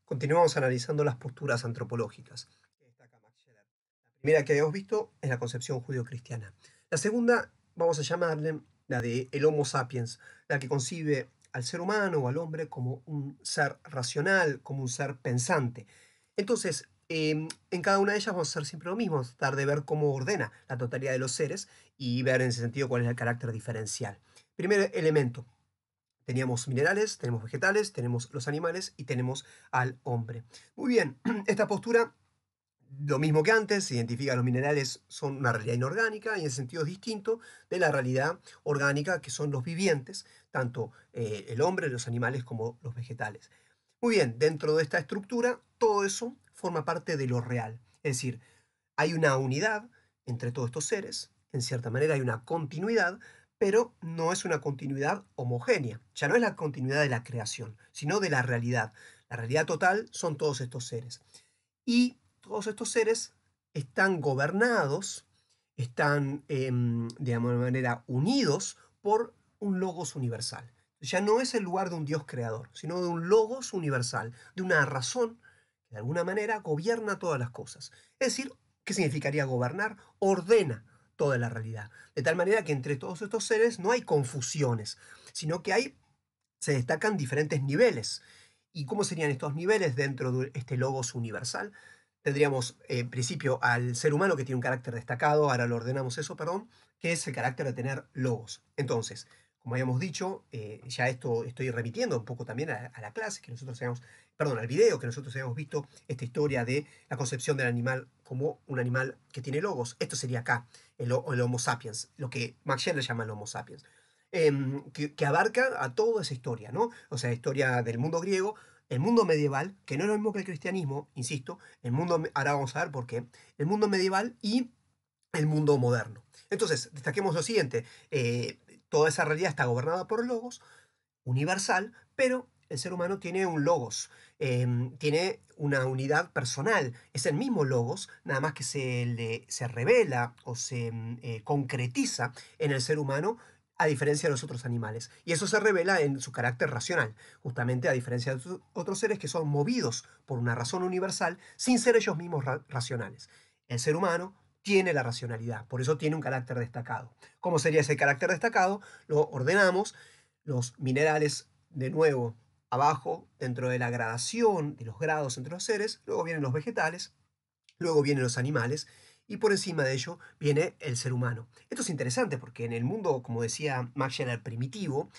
Continuamos analizando las posturas antropológicas que destaca Max Scheler. La primera que habíamos visto es la concepción judio-cristiana. La segunda, vamos a llamarle la de el Homo sapiens, la que concibe al ser humano o al hombre como un ser racional, como un ser pensante. Entonces, en cada una de ellas vamos a hacer siempre lo mismo, tratar de ver cómo ordena la totalidad de los seres y ver en ese sentido cuál es el carácter diferencial. Primer elemento, teníamos minerales, tenemos vegetales, tenemos los animales y tenemos al hombre. Muy bien, esta postura, lo mismo que antes, identifica los minerales son una realidad inorgánica y en sentido es distinto de la realidad orgánica que son los vivientes, tanto el hombre, los animales como los vegetales. Muy bien, dentro de esta estructura, todo eso forma parte de lo real. Es decir, hay una unidad entre todos estos seres, en cierta manera hay una continuidad, pero no es una continuidad homogénea. Ya no es la continuidad de la creación, sino de la realidad. La realidad total son todos estos seres. Y todos estos seres están gobernados, están, de alguna manera, unidos por un logos universal. Ya no es el lugar de un Dios creador, sino de un logos universal, de una razón que de alguna manera gobierna todas las cosas. Es decir, ¿qué significaría gobernar? Ordena toda la realidad. De tal manera que entre todos estos seres no hay confusiones, sino que se destacan diferentes niveles. ¿Y cómo serían estos niveles dentro de este logos universal? Tendríamos en principio al ser humano que tiene un carácter destacado, ahora lo ordenamos eso, perdón, que es el carácter de tener logos. Entonces, como habíamos dicho, ya esto estoy remitiendo un poco también a la clase que nosotros habíamos, perdón, al video que nosotros habíamos visto, esta historia de la concepción del animal como un animal que tiene logos. Esto sería acá, el Homo sapiens, lo que Max Scheler llama el Homo sapiens. Que abarca a toda esa historia, ¿no? O sea, historia del mundo griego, el mundo medieval, que no es lo mismo que el cristianismo, insisto, ahora vamos a ver por qué, el mundo medieval y el mundo moderno. Entonces, destaquemos lo siguiente, toda esa realidad está gobernada por logos, universal, pero el ser humano tiene un logos, tiene una unidad personal, es el mismo logos, nada más que se revela o se concretiza en el ser humano a diferencia de los otros animales. Y eso se revela en su carácter racional, justamente a diferencia de otros seres que son movidos por una razón universal sin ser ellos mismos racionales. El ser humano tiene la racionalidad, por eso tiene un carácter destacado. ¿Cómo sería ese carácter destacado? Lo ordenamos los minerales de nuevo abajo, dentro de la gradación de los grados entre los seres, luego vienen los vegetales, luego vienen los animales y por encima de ello viene el ser humano. Esto es interesante porque en el mundo, como decía Max Scheler, primitivo,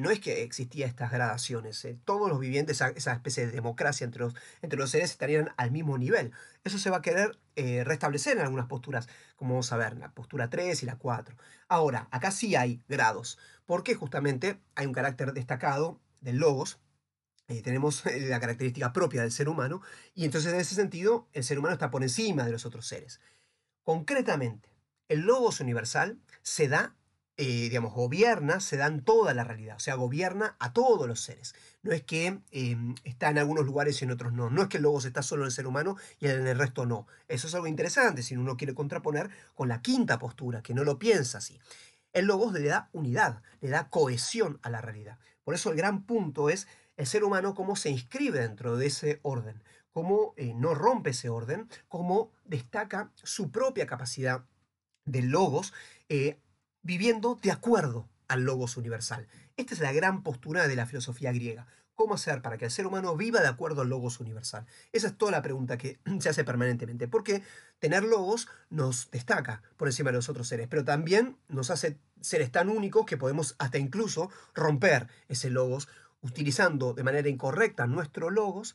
no es que existían estas gradaciones. Todos los vivientes, esa especie de democracia entre los seres estarían al mismo nivel. Eso se va a querer restablecer en algunas posturas, como vamos a ver, la postura 3 y la 4. Ahora, acá sí hay grados, porque justamente hay un carácter destacado del logos, tenemos la característica propia del ser humano, y entonces en ese sentido el ser humano está por encima de los otros seres. Concretamente, el logos universal se da, digamos, gobierna, se da en toda la realidad, o sea, gobierna a todos los seres. No es que está en algunos lugares y en otros no. No es que el logos está solo en el ser humano y en el resto no. Eso es algo interesante si uno quiere contraponer con la quinta postura, que no lo piensa así. El logos le da unidad, le da cohesión a la realidad. Por eso el gran punto es el ser humano cómo se inscribe dentro de ese orden, cómo no rompe ese orden, cómo destaca su propia capacidad de logos, viviendo de acuerdo al logos universal. Esta es la gran postura de la filosofía griega. ¿Cómo hacer para que el ser humano viva de acuerdo al logos universal? Esa es toda la pregunta que se hace permanentemente. Porque tener logos nos destaca por encima de los otros seres, pero también nos hace seres tan únicos que podemos hasta incluso romper ese logos utilizando de manera incorrecta nuestro logos,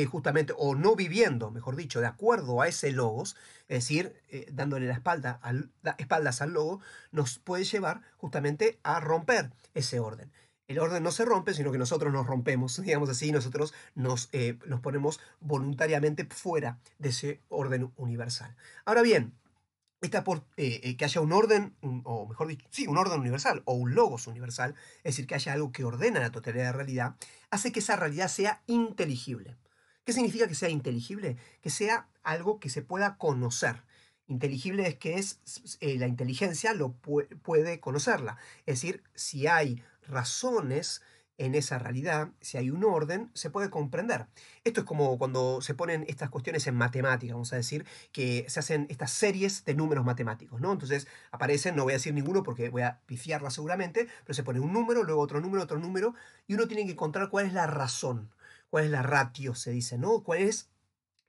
justamente, o no viviendo, mejor dicho, de acuerdo a ese logos, es decir, dándole espaldas al logo, nos puede llevar justamente a romper ese orden. El orden no se rompe, sino que nosotros nos rompemos, digamos así, nosotros nos ponemos voluntariamente fuera de ese orden universal. Ahora bien, que haya un orden, o mejor dicho, sí, un orden universal o un logos universal, es decir, que haya algo que ordena la totalidad de la realidad, hace que esa realidad sea inteligible. ¿Qué significa que sea inteligible? Que sea algo que se pueda conocer. Inteligible es que la inteligencia puede conocerla. Es decir, si hay razones en esa realidad, si hay un orden, se puede comprender. Esto es como cuando se ponen estas cuestiones en matemáticas, vamos a decir, que se hacen estas series de números matemáticos, ¿no? Entonces aparecen, no voy a decir ninguno porque voy a pifiarla seguramente, pero se pone un número, luego otro número, y uno tiene que encontrar cuál es la razón, cuál es la ratio, se dice, ¿no? ¿Cuál es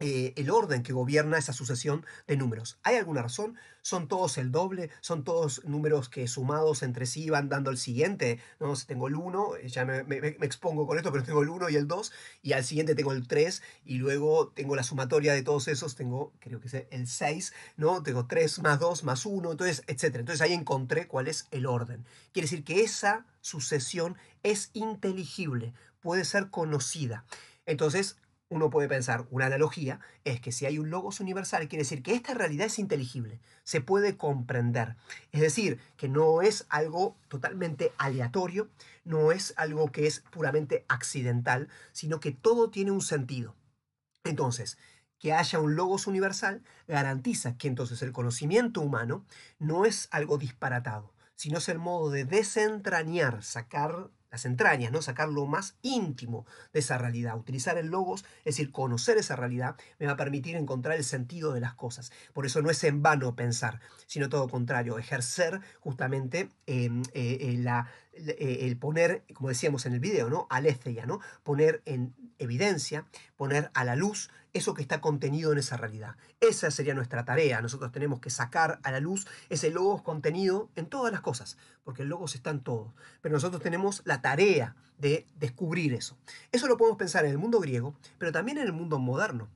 el orden que gobierna esa sucesión de números? ¿Hay alguna razón? ¿Son todos el doble? ¿Son todos números que sumados entre sí van dando el siguiente? ¿No? Si tengo el uno, ya me expongo con esto, pero tengo el uno y el 2 y al siguiente tengo el 3 y luego tengo la sumatoria de todos esos, tengo, creo que es el 6, ¿no? Tengo 3 más 2 más uno, entonces, etcétera. Entonces ahí encontré cuál es el orden. Quiere decir que esa sucesión es inteligible, puede ser conocida. Entonces, uno puede pensar, una analogía es que si hay un logos universal, quiere decir que esta realidad es inteligible, se puede comprender. Es decir, que no es algo totalmente aleatorio, no es algo que es puramente accidental, sino que todo tiene un sentido. Entonces, que haya un logos universal garantiza que entonces el conocimiento humano no es algo disparatado, sino es el modo de desentrañar, sacar las entrañas, ¿no? Sacar lo más íntimo de esa realidad. Utilizar el logos, es decir, conocer esa realidad, me va a permitir encontrar el sentido de las cosas. Por eso no es en vano pensar, sino todo contrario, ejercer justamente el poner, como decíamos en el video, ¿no? Aletheia, ¿no? Poner en evidencia, poner a la luz eso que está contenido en esa realidad. Esa sería nuestra tarea. Nosotros tenemos que sacar a la luz ese logos contenido en todas las cosas, porque el logos está en todo. Pero nosotros tenemos la tarea de descubrir eso. Eso lo podemos pensar en el mundo griego, pero también en el mundo moderno.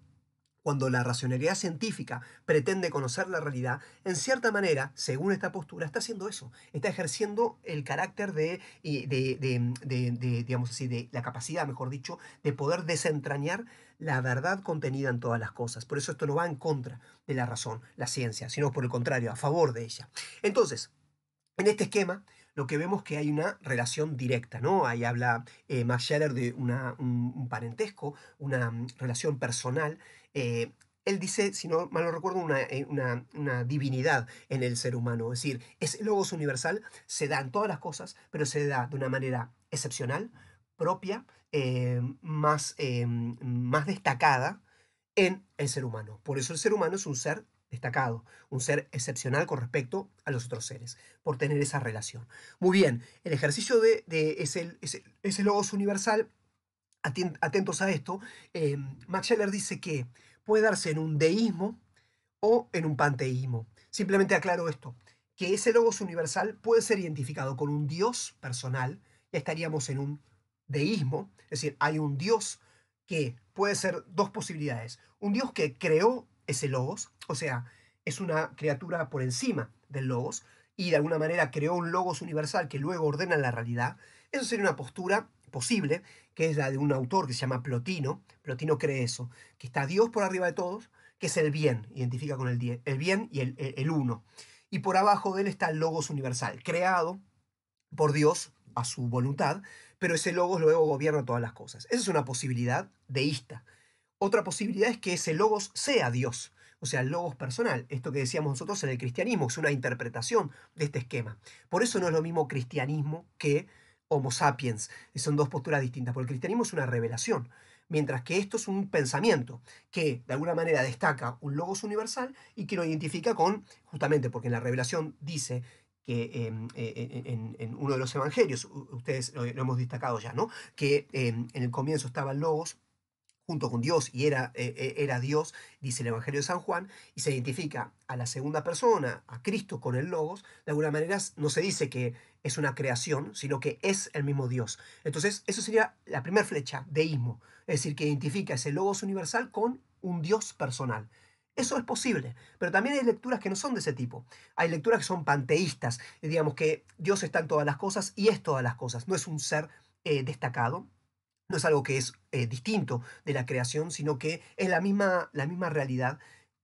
Cuando la racionalidad científica pretende conocer la realidad, en cierta manera, según esta postura, está haciendo eso. Está ejerciendo el carácter digamos así, de la capacidad, mejor dicho, de poder desentrañar la verdad contenida en todas las cosas. Por eso esto no va en contra de la razón, la ciencia, sino por el contrario, a favor de ella. Entonces, en este esquema, lo que vemos es que hay una relación directa, ¿no? Ahí habla Max Scheler de un parentesco, una relación personal. eh, Él dice, si no mal no recuerdo, una divinidad en el ser humano. Es decir, ese logos universal se da en todas las cosas, pero se da de una manera excepcional, propia, más destacada en el ser humano. Por eso el ser humano es un ser destacado, un ser excepcional con respecto a los otros seres, por tener esa relación. Muy bien, el ejercicio de ese logos universal, atentos a esto, Max Scheler dice que puede darse en un deísmo o en un panteísmo. Simplemente aclaro esto, que ese logos universal puede ser identificado con un Dios personal, ya estaríamos en un deísmo, es decir, hay un Dios que puede ser dos posibilidades. Un Dios que creó ese logos, o sea, es una criatura por encima del logos, y de alguna manera creó un logos universal que luego ordena la realidad. Eso sería una postura posible, que es la de un autor que se llama Plotino. Plotino cree eso, que está Dios por arriba de todos, que es el bien, identifica con el bien y el uno. Y por abajo de él está el logos universal, creado por Dios a su voluntad, pero ese logos luego gobierna todas las cosas. Esa es una posibilidad deísta. Otra posibilidad es que ese logos sea Dios, o sea, el logos personal. Esto que decíamos nosotros en el cristianismo, es una interpretación de este esquema. Por eso no es lo mismo cristianismo que Homo sapiens. Son dos posturas distintas, porque el cristianismo es una revelación, mientras que esto es un pensamiento que de alguna manera destaca un logos universal y que lo identifica con, justamente porque en la revelación dice que en uno de los evangelios, ustedes lo hemos destacado ya, ¿no? Que en el comienzo estaba el logos junto con Dios y era Dios, dice el Evangelio de San Juan, y se identifica a la segunda persona, a Cristo, con el Logos. De alguna manera no se dice que es una creación, sino que es el mismo Dios. Entonces, eso sería la primera flecha, deísmo, es decir, que identifica ese Logos universal con un Dios personal. Eso es posible, pero también hay lecturas que no son de ese tipo. Hay lecturas que son panteístas, digamos que Dios está en todas las cosas y es todas las cosas, no es un ser destacado, no es algo que es distinto de la creación, sino que es la misma realidad.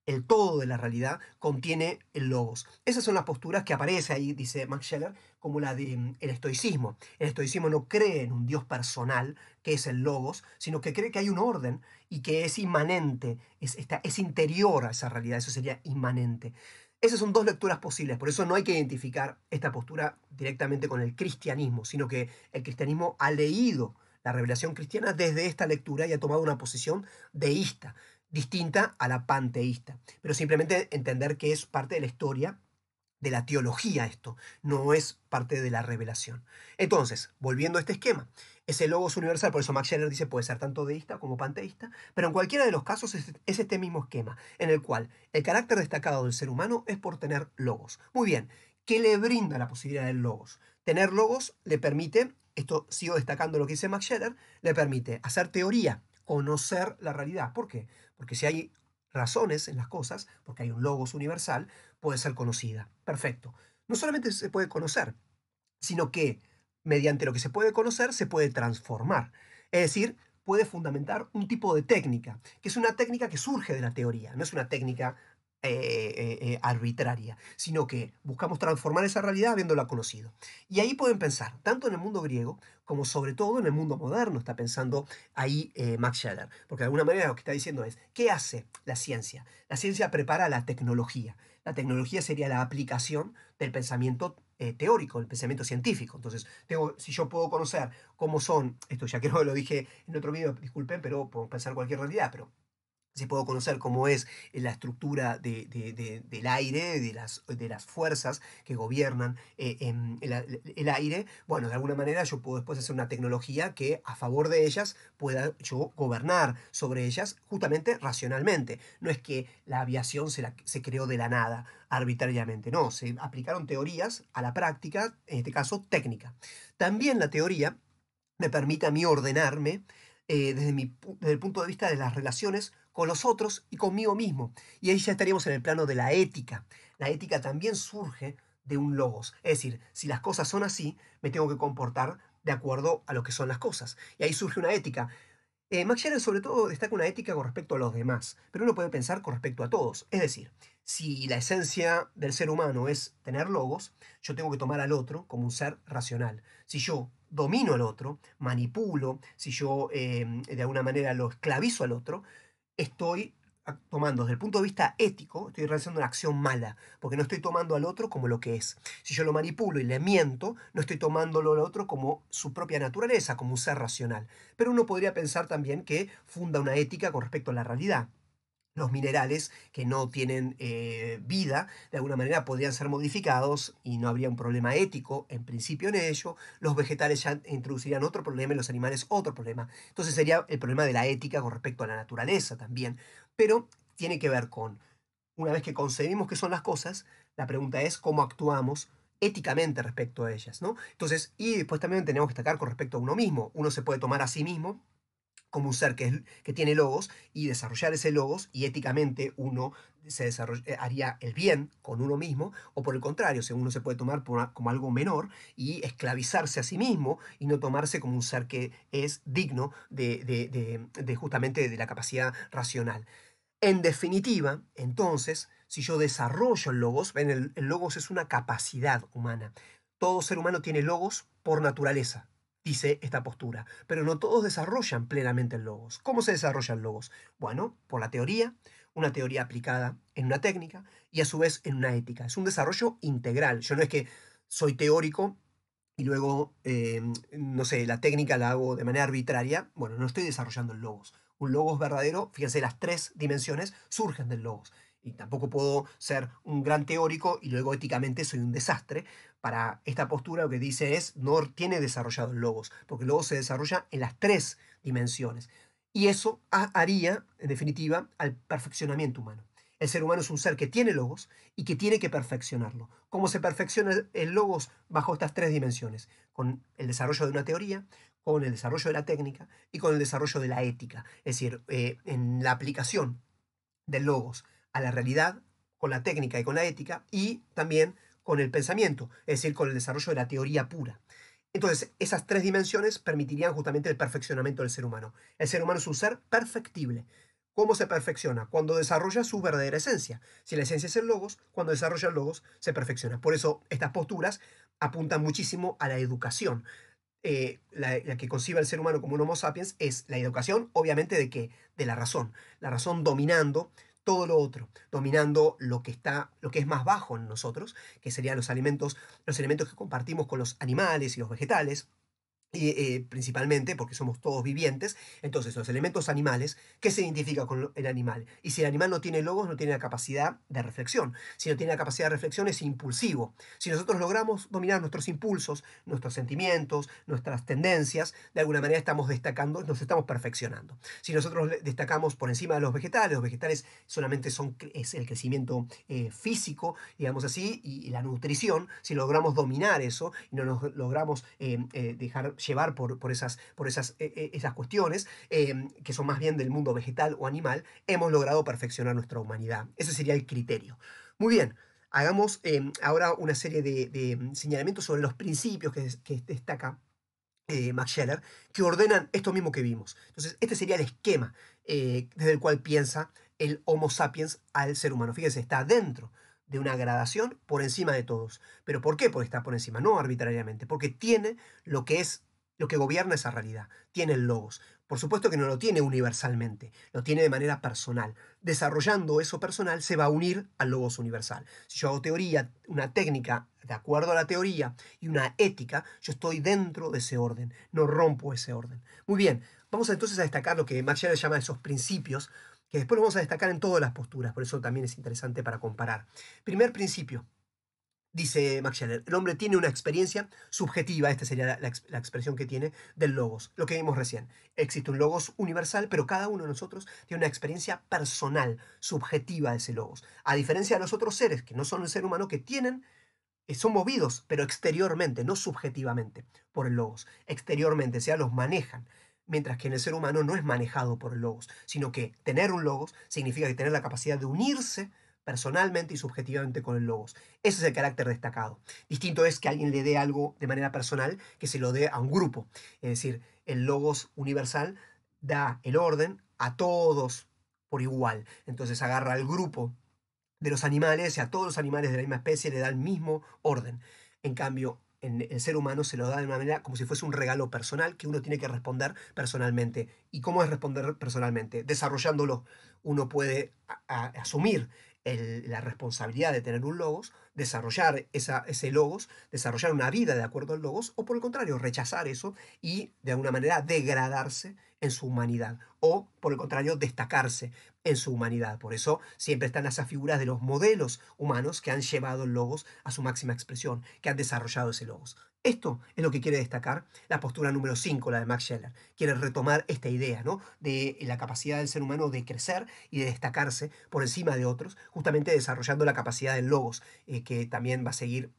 El todo de la realidad contiene el logos. Esas son las posturas que aparece ahí, dice Max Scheler, como la del estoicismo. El estoicismo no cree en un Dios personal, que es el logos, sino que cree que hay un orden y que es inmanente, es interior a esa realidad, eso sería inmanente. Esas son dos lecturas posibles, por eso no hay que identificar esta postura directamente con el cristianismo, sino que el cristianismo ha leído la revelación cristiana desde esta lectura y ha tomado una posición deísta, distinta a la panteísta, pero simplemente entender que es parte de la historia de la teología esto, no es parte de la revelación. Entonces, volviendo a este esquema, ese logos universal, por eso Max Scheler dice puede ser tanto deísta como panteísta, pero en cualquiera de los casos es este mismo esquema, en el cual el carácter destacado del ser humano es por tener logos. Muy bien, ¿qué le brinda la posibilidad del logos? Tener logos le permite, esto sigo destacando lo que dice Max Scheler, le permite hacer teoría, conocer la realidad. ¿Por qué? Porque si hay razones en las cosas, porque hay un logos universal, puede ser conocida. Perfecto. No solamente se puede conocer, sino que mediante lo que se puede conocer se puede transformar. Es decir, puede fundamentar un tipo de técnica, que es una técnica que surge de la teoría, no es una técnica arbitraria, sino que buscamos transformar esa realidad habiéndola conocido. Y ahí pueden pensar, tanto en el mundo griego como sobre todo en el mundo moderno, está pensando ahí Max Scheler, porque de alguna manera lo que está diciendo es, ¿qué hace la ciencia? La ciencia prepara la tecnología. La tecnología sería la aplicación del pensamiento teórico, el pensamiento científico. Entonces, si yo puedo conocer cómo son, esto ya creo que lo dije en otro video, disculpen, pero puedo pensar cualquier realidad, pero si puedo conocer cómo es la estructura del aire, de las fuerzas que gobiernan el aire, bueno, de alguna manera yo puedo después hacer una tecnología que a favor de ellas pueda yo gobernar sobre ellas justamente racionalmente. No es que la aviación se creó de la nada, arbitrariamente, no, se aplicaron teorías a la práctica, en este caso técnica. También la teoría me permite a mí ordenarme desde el punto de vista de las relaciones con los otros y conmigo mismo. Y ahí ya estaríamos en el plano de la ética. La ética también surge de un logos. Es decir, si las cosas son así, me tengo que comportar de acuerdo a lo que son las cosas. Y ahí surge una ética. Max Scheler sobre todo destaca una ética con respecto a los demás, pero uno puede pensar con respecto a todos. Es decir, si la esencia del ser humano es tener logos, yo tengo que tomar al otro como un ser racional. Si yo domino al otro, manipulo, si yo de alguna manera lo esclavizo al otro, estoy tomando desde el punto de vista ético, estoy realizando una acción mala, porque no estoy tomando al otro como lo que es. Si yo lo manipulo y le miento, no estoy tomándolo al otro como su propia naturaleza, como un ser racional. Pero uno podría pensar también que funda una ética con respecto a la realidad. Los minerales que no tienen vida, de alguna manera podrían ser modificados y no habría un problema ético en principio en ello. Los vegetales ya introducirían otro problema y los animales otro problema. Entonces sería el problema de la ética con respecto a la naturaleza también. Pero tiene que ver con, una vez que concebimos qué son las cosas, la pregunta es cómo actuamos éticamente respecto a ellas, ¿no? Entonces, y después también tenemos que destacar con respecto a uno mismo. Uno se puede tomar a sí mismo como un ser que tiene logos y desarrollar ese logos y éticamente uno haría el bien con uno mismo o por el contrario, según uno se puede tomar como algo menor y esclavizarse a sí mismo y no tomarse como un ser que es digno de justamente de la capacidad racional. En definitiva, entonces, si yo desarrollo el logos, ven, el logos es una capacidad humana. Todo ser humano tiene logos por naturaleza, dice esta postura, pero no todos desarrollan plenamente el logos. ¿Cómo se desarrolla el logos? Bueno, por la teoría, una teoría aplicada en una técnica y a su vez en una ética. Es un desarrollo integral. Yo no es que soy teórico y luego, no sé, la técnica la hago de manera arbitraria. Bueno, no estoy desarrollando el logos. Un logos verdadero, fíjense, las tres dimensiones surgen del logos. Y tampoco puedo ser un gran teórico y luego éticamente soy un desastre. Para esta postura lo que dice es, no tiene desarrollado el logos, porque el logos se desarrolla en las tres dimensiones. Y eso haría, en definitiva, al perfeccionamiento humano. El ser humano es un ser que tiene logos y que tiene que perfeccionarlo. ¿Cómo se perfecciona el logos bajo estas tres dimensiones? Con el desarrollo de una teoría, con el desarrollo de la técnica y con el desarrollo de la ética. Es decir, en la aplicación del logos a la realidad, con la técnica y con la ética, y también con el pensamiento, es decir, con el desarrollo de la teoría pura. Entonces, esas tres dimensiones permitirían justamente el perfeccionamiento del ser humano. El ser humano es un ser perfectible. ¿Cómo se perfecciona? Cuando desarrolla su verdadera esencia. Si la esencia es el logos, cuando desarrolla el logos, se perfecciona. Por eso estas posturas apuntan muchísimo a la educación. La que concibe al ser humano como un Homo sapiens es la educación, obviamente, ¿de qué? De la razón. La razón dominando todo lo otro, dominando lo que es más bajo en nosotros, que serían los elementos que compartimos con los animales y los vegetales, y, principalmente porque somos todos vivientes. Entonces los elementos animales, ¿qué se identifica con el animal? Y si el animal no tiene logos, no tiene la capacidad de reflexión. Si no tiene la capacidad de reflexión, es impulsivo. Si nosotros logramos dominar nuestros impulsos, nuestros sentimientos, nuestras tendencias, de alguna manera estamos destacando, nos estamos perfeccionando. Si nosotros destacamos por encima de los vegetales solamente es el crecimiento físico, digamos así, y la nutrición. Si logramos dominar eso y no nos logramos dejar llevar esas cuestiones, que son más bien del mundo vegetal o animal, hemos logrado perfeccionar nuestra humanidad. Ese sería el criterio. Muy bien. Hagamos ahora una serie de señalamientos sobre los principios que destaca Max Scheler, que ordenan esto mismo que vimos. Entonces, este sería el esquema desde el cual piensa el Homo sapiens al ser humano. Fíjense, está dentro de una gradación por encima de todos. ¿Pero por qué? Porque está por encima, no arbitrariamente, porque tiene lo que gobierna esa realidad, tiene el logos. Por supuesto que no lo tiene universalmente, lo tiene de manera personal. Desarrollando eso personal se va a unir al logos universal. Si yo hago teoría, una técnica de acuerdo a la teoría y una ética, yo estoy dentro de ese orden, no rompo ese orden. Muy bien, vamos entonces a destacar lo que Max Scheler llama esos principios, que después lo vamos a destacar en todas las posturas, por eso también es interesante para comparar. Primer principio, dice Max Scheler, el hombre tiene una experiencia subjetiva, esta sería la expresión que tiene, del logos, lo que vimos recién. Existe un logos universal, pero cada uno de nosotros tiene una experiencia personal, subjetiva de ese logos. A diferencia de los otros seres, que no son el ser humano, que son movidos, pero exteriormente, no subjetivamente, por el logos. Exteriormente, o sea, los manejan. Mientras que en el ser humano no es manejado por el logos, sino que tener un logos significa que tener la capacidad de unirse personalmente y subjetivamente con el logos. Ese es el carácter destacado. Distinto es que alguien le dé algo de manera personal, que se lo dé a un grupo. Es decir, el logos universal da el orden a todos por igual. Entonces agarra al grupo de los animales y a todos los animales de la misma especie le da el mismo orden. En cambio, en el ser humano se lo da de una manera como si fuese un regalo personal que uno tiene que responder personalmente. ¿Y cómo es responder personalmente? Desarrollándolo. Uno puede asumir la responsabilidad de tener un logos, desarrollar ese logos, desarrollar una vida de acuerdo al logos, o por el contrario, rechazar eso y de alguna manera degradarse en su humanidad, o por el contrario, destacarse en su humanidad. Por eso siempre están esas figuras de los modelos humanos que han llevado el logos a su máxima expresión, que han desarrollado ese logos. Esto es lo que quiere destacar la postura número 5, la de Max Scheler. Quiere retomar esta idea, ¿no?, de la capacidad del ser humano de crecer y de destacarse por encima de otros, justamente desarrollando la capacidad del logos, que también va a seguir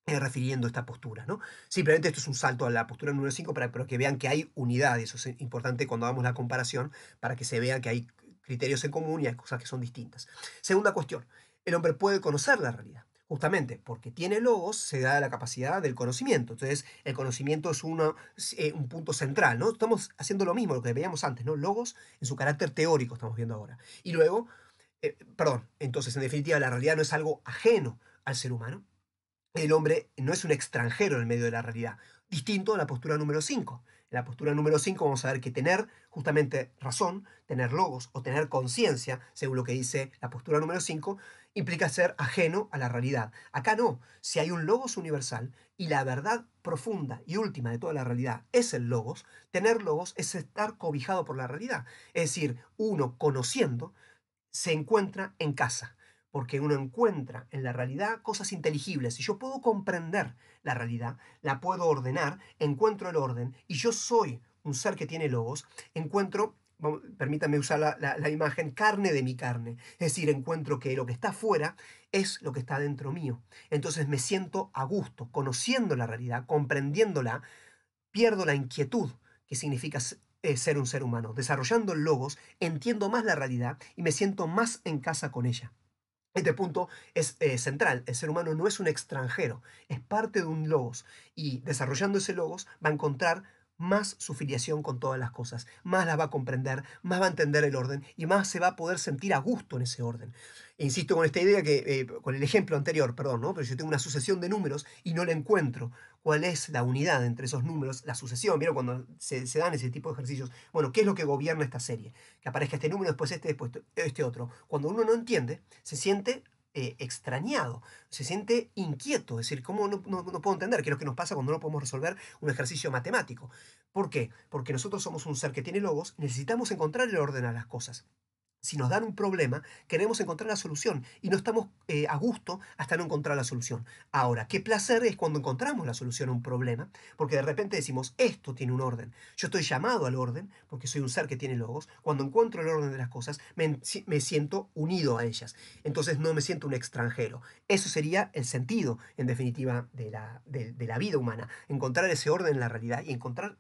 refiriendo esta postura, ¿no? Simplemente esto es un salto a la postura número 5 para que vean que hay unidad, y eso es importante cuando hagamos la comparación, para que se vea que hay criterios en común y hay cosas que son distintas. Segunda cuestión, el hombre puede conocer la realidad. Justamente porque tiene logos, se da la capacidad del conocimiento. Entonces, el conocimiento es un punto central, ¿no? Estamos haciendo lo mismo, lo que veíamos antes, ¿no? Logos en su carácter teórico, estamos viendo ahora. Y luego, perdón, entonces, en definitiva, la realidad no es algo ajeno al ser humano. El hombre no es un extranjero en el medio de la realidad, distinto a la postura número 5. En la postura número 5 vamos a ver que tener justamente razón, tener logos o tener conciencia, según lo que dice la postura número 5, implica ser ajeno a la realidad. Acá no, si hay un logos universal y la verdad profunda y última de toda la realidad es el logos, tener logos es estar cobijado por la realidad. Es decir, uno conociendo se encuentra en casa, porque uno encuentra en la realidad cosas inteligibles. Si yo puedo comprender la realidad, la puedo ordenar, encuentro el orden, y yo soy un ser que tiene logos, encuentro, permítanme usar la imagen, carne de mi carne. Es decir, encuentro que lo que está afuera es lo que está dentro mío. Entonces me siento a gusto, conociendo la realidad, comprendiéndola, pierdo la inquietud que significa ser un ser humano. Desarrollando el logos, entiendo más la realidad y me siento más en casa con ella. Este punto es central. El ser humano no es un extranjero, es parte de un logos. Y desarrollando ese logos va a encontrar más su filiación con todas las cosas, más las va a comprender, más va a entender el orden y más se va a poder sentir a gusto en ese orden. E insisto con esta idea con el ejemplo anterior, perdón, ¿no? Pero yo tengo una sucesión de números y no la encuentro. ¿Cuál es la unidad entre esos números? La sucesión, ¿vieron cuando se dan ese tipo de ejercicios? Bueno, ¿qué es lo que gobierna esta serie? Que aparezca este número, después este otro. Cuando uno no entiende, se siente extrañado, se siente inquieto, es decir, ¿cómo no puedo entender qué es lo que nos pasa cuando no podemos resolver un ejercicio matemático? ¿Por qué? Porque nosotros somos un ser que tiene logos, necesitamos encontrar el orden a las cosas. Si nos dan un problema, queremos encontrar la solución y no estamos a gusto hasta no encontrar la solución. Ahora, qué placer es cuando encontramos la solución a un problema, porque de repente decimos, esto tiene un orden. Yo estoy llamado al orden, porque soy un ser que tiene logos. Cuando encuentro el orden de las cosas, me siento unido a ellas. Entonces no me siento un extranjero. Eso sería el sentido, en definitiva, de la vida humana. Encontrar ese orden en la realidad y encontrar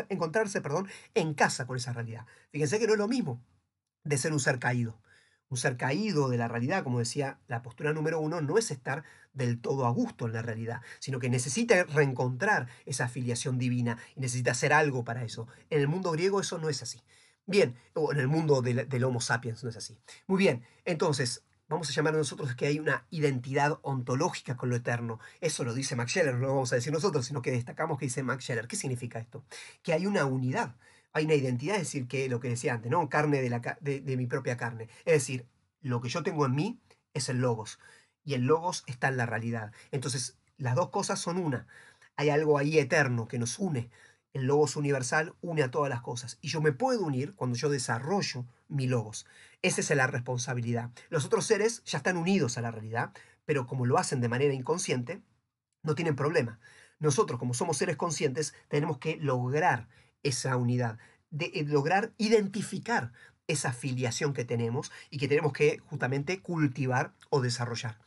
encontrarse, perdón, en casa con esa realidad. Fíjense que no es lo mismo de ser un ser caído. Un ser caído de la realidad, como decía la postura número uno, no es estar del todo a gusto en la realidad, sino que necesita reencontrar esa afiliación divina y necesita hacer algo para eso. En el mundo griego eso no es así. Bien, o en el mundo del Homo sapiens no es así. Muy bien, entonces, vamos a llamar a nosotros que hay una identidad ontológica con lo eterno. Eso lo dice Max Scheler, no lo vamos a decir nosotros, sino que destacamos que dice Max Scheler. ¿Qué significa esto? Que hay una unidad, hay una identidad, es decir, que lo que decía antes, ¿no? Carne de mi propia carne. Es decir, lo que yo tengo en mí es el logos, y el logos está en la realidad. Entonces, las dos cosas son una. Hay algo ahí eterno que nos une. El logos universal une a todas las cosas. Y yo me puedo unir cuando yo desarrollo mi logos. Esa es la responsabilidad. Los otros seres ya están unidos a la realidad, pero como lo hacen de manera inconsciente, no tienen problema. Nosotros, como somos seres conscientes, tenemos que lograr esa unidad, lograr identificar esa filiación que tenemos y que tenemos que justamente cultivar o desarrollar.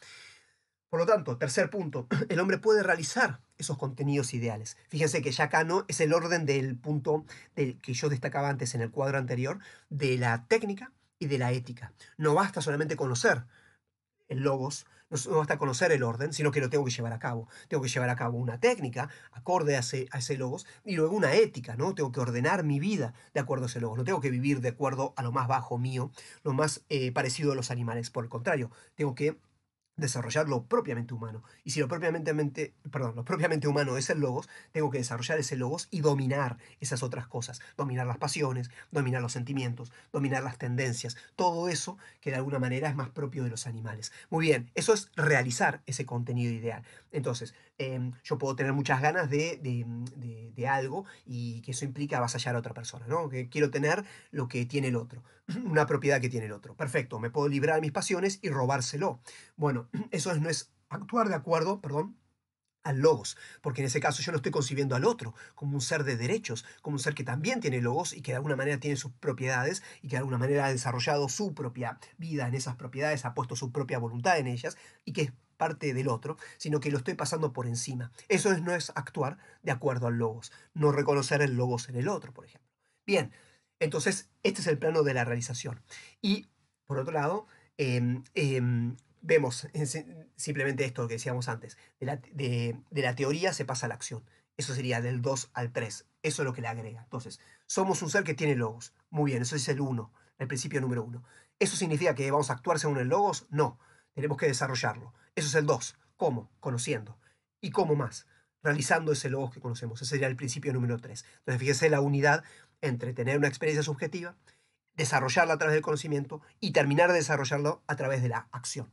Por lo tanto, tercer punto, el hombre puede realizar esos contenidos ideales. Fíjense que ya acá no es el orden del punto que yo destacaba antes en el cuadro anterior, de la técnica y de la ética. No basta solamente conocer el logos, no basta conocer el orden, sino que lo tengo que llevar a cabo. Tengo que llevar a cabo una técnica acorde a ese logos y luego una ética, ¿no? Tengo que ordenar mi vida de acuerdo a ese logos. No tengo que vivir de acuerdo a lo más bajo mío, lo más parecido a los animales. Por el contrario, tengo que desarrollar lo propiamente humano. Y si lo propiamente humano es el logos, tengo que desarrollar ese logos y dominar esas otras cosas. Dominar las pasiones, dominar los sentimientos, dominar las tendencias. Todo eso que de alguna manera es más propio de los animales. Muy bien, eso es realizar ese contenido ideal. Entonces, yo puedo tener muchas ganas de algo y que eso implica avasallar a otra persona, ¿no? Que quiero tener lo que tiene el otro, una propiedad que tiene el otro. Perfecto, me puedo librar de mis pasiones y robárselo. Bueno, eso no es actuar de acuerdo, perdón, al logos, porque en ese caso yo no estoy concibiendo al otro como un ser de derechos, como un ser que también tiene logos y que de alguna manera tiene sus propiedades y que de alguna manera ha desarrollado su propia vida en esas propiedades, ha puesto su propia voluntad en ellas y que es parte del otro, sino que lo estoy pasando por encima. Eso no es actuar de acuerdo al logos, no reconocer el logos en el otro, por ejemplo. Bien, entonces este es el plano de la realización. Y, por otro lado, vemos simplemente esto que decíamos antes, de la teoría se pasa a la acción. Eso sería del 2 al 3. Eso es lo que le agrega. Entonces, somos un ser que tiene logos. Muy bien, eso es el uno, el principio número uno. ¿Eso significa que vamos a actuar según el logos? No, tenemos que desarrollarlo. Eso es el 2. ¿Cómo? Conociendo. ¿Y cómo más? Realizando ese logos que conocemos. Ese sería el principio número 3. Entonces, fíjese la unidad entre tener una experiencia subjetiva, desarrollarla a través del conocimiento y terminar de desarrollarlo a través de la acción.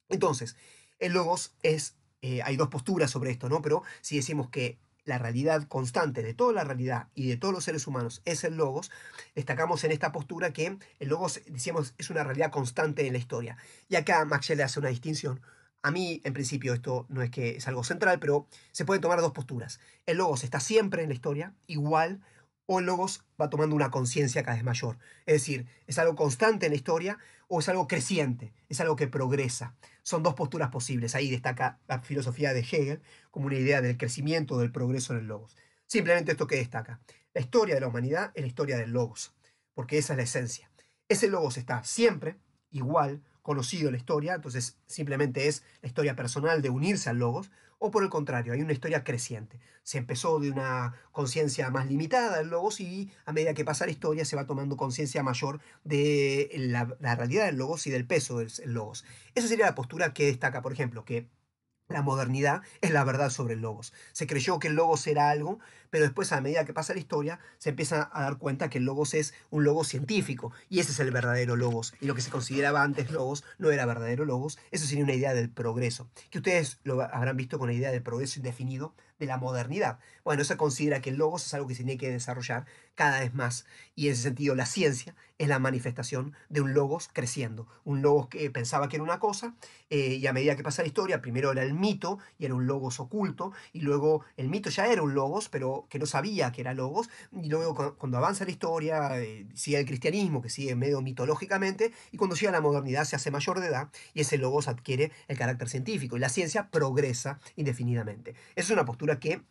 Entonces, el logos hay dos posturas sobre esto, ¿no? Pero si decimos que la realidad constante de toda la realidad y de todos los seres humanos es el logos, destacamos en esta postura que el logos, decíamos, es una realidad constante en la historia. Y acá Max Scheler hace una distinción. A mí, en principio, esto no es que es algo central, pero se pueden tomar dos posturas. El logos está siempre en la historia, igual, o el logos va tomando una conciencia cada vez mayor. Es decir, es algo constante en la historia o es algo creciente, es algo que progresa. Son dos posturas posibles. Ahí destaca la filosofía de Hegel como una idea del crecimiento, del progreso en el logos. Simplemente esto que destaca. La historia de la humanidad es la historia del logos, porque esa es la esencia. Ese logos está siempre igual, conocido en la historia, entonces simplemente es la historia personal de unirse al logos, O por el contrario, hay una historia creciente. Se empezó de una conciencia más limitada del logos y a medida que pasa la historia se va tomando conciencia mayor de la realidad del logos y del peso del logos. Esa sería la postura que destaca, por ejemplo, que la modernidad es la verdad sobre el logos. Se creyó que el logos era algo, pero después a medida que pasa la historia se empieza a dar cuenta que el logos es un logos científico y ese es el verdadero logos. Y lo que se consideraba antes logos no era verdadero logos. Eso sería una idea del progreso, que ustedes lo habrán visto con la idea del progreso indefinido de la modernidad. Bueno, eso considera que el logos es algo que se tiene que desarrollar cada vez más y en ese sentido la ciencia es la manifestación de un logos creciendo, un logos que pensaba que era una cosa y a medida que pasa la historia, primero era el mito y era un logos oculto, y luego el mito ya era un logos, pero que no sabía que era logos, y luego cuando avanza la historia, sigue el cristianismo, que sigue medio mitológicamente, y cuando llega la modernidad se hace mayor de edad, y ese logos adquiere el carácter científico, y la ciencia progresa indefinidamente. Esa es una postura que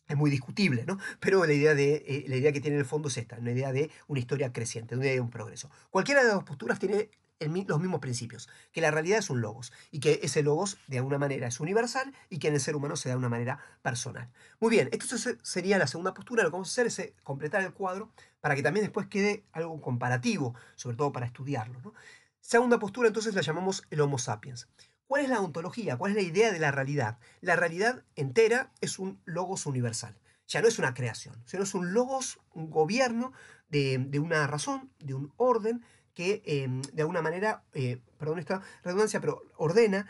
es muy discutible, ¿no? Pero la idea que tiene en el fondo es esta, una idea de una historia creciente, una idea de un progreso. Cualquiera de las dos posturas tiene los mismos principios, que la realidad es un logos y que ese logos de alguna manera es universal y que en el ser humano se da de una manera personal. Muy bien, esto sería la segunda postura. Lo que vamos a hacer es completar el cuadro para que también después quede algo comparativo, sobre todo para estudiarlo, ¿no? Segunda postura entonces la llamamos el Homo sapiens. ¿Cuál es la ontología? ¿Cuál es la idea de la realidad? La realidad entera es un logos universal. Ya no es una creación, sino es un logos, un gobierno de una razón, de un orden que de alguna manera, perdón esta redundancia, pero ordena